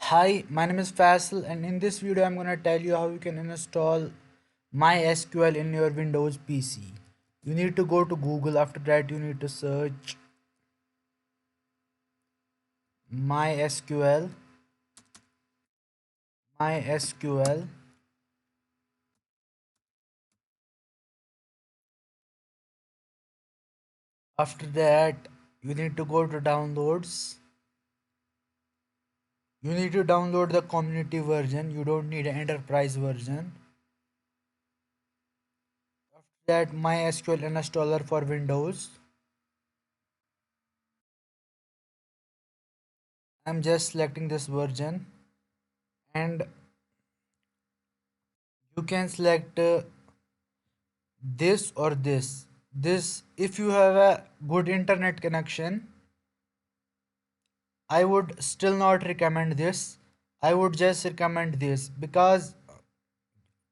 Hi, my name is Faisal, and in this video I'm gonna tell you how you can install MySQL in your Windows PC. You need to go to Google. After that you need to search MySQL. MySQL. After that you need to go to downloads. You need to download the community version. You don't need an enterprise version. After that, MySQL installer for Windows. I'm just selecting this version, and you can select this or this. If you have a good internet connection, I would still not recommend this. I would just recommend this because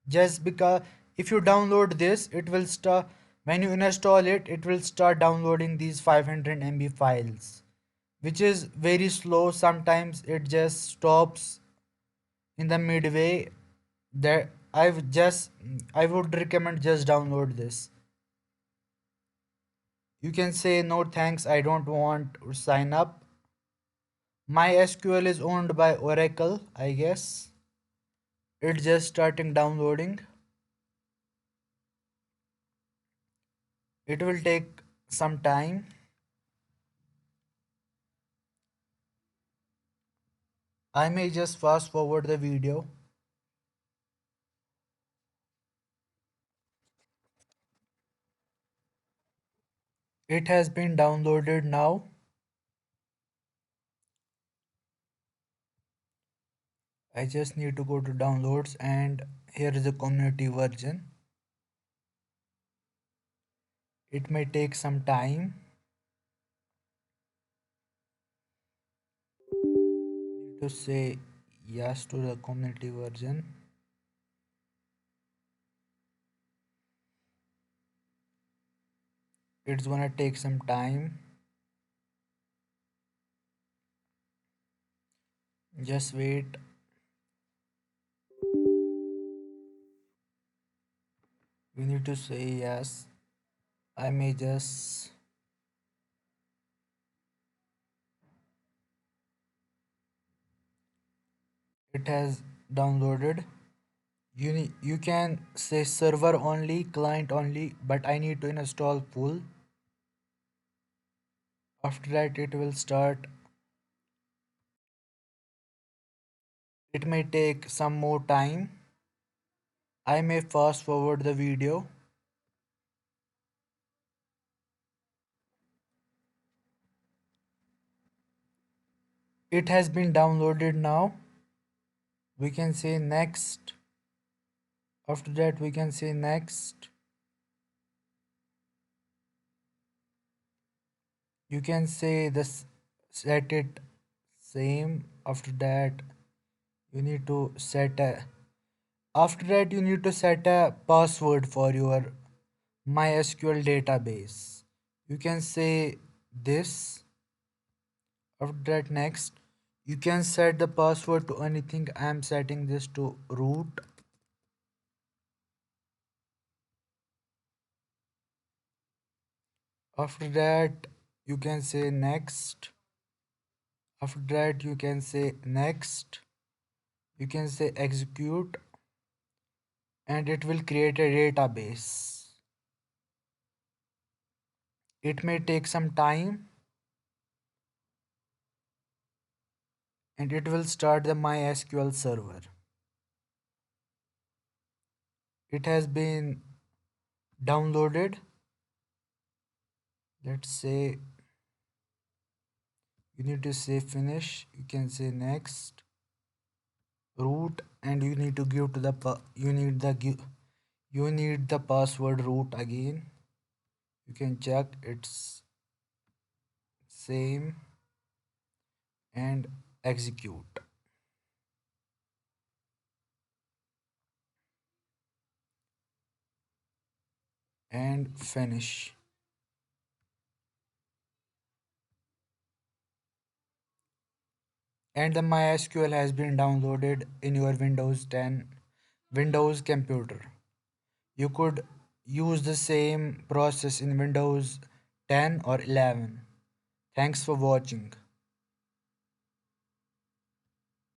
if you download this, it will start. When you install it, it will start downloading these 500 MB files, which is very slow. Sometimes it just stops in the midway. That I would recommend just download this. You can say no thanks, I don't want to sign up. MySQL is owned by Oracle, I guess. It's just starting downloading. It will take some time. I may just fast forward the video. It has been downloaded now. I just need to go to downloads, and here is the community version. It may take some time. Need to say yes to the community version. It's gonna take some time. Just wait. You need to say yes. I may just. It has downloaded. You can say server only, client only, but I need to install full. After that it will start. It may take some more time. I may fast forward the video. It has been downloaded now. We can say next. After that we can say next. You can say this, set it same. After that you need to set a after that you need to set a password for your MySQL database. You can say this. After that, next, you can set the password to anything. I am setting this to root. After that, you can say next. After that, you can say next. You can say execute, and it will create a database. It may take some time, and it will start the MySQL server. It has been downloaded. Let's say you need to say finish. You can say next, root, and you need to give to the you need the password root again. You can check it's same, and execute and finish. and the MySQL has been downloaded in your Windows 10 Windows computer. You could use the same process in Windows 10 or 11. Thanks for watching.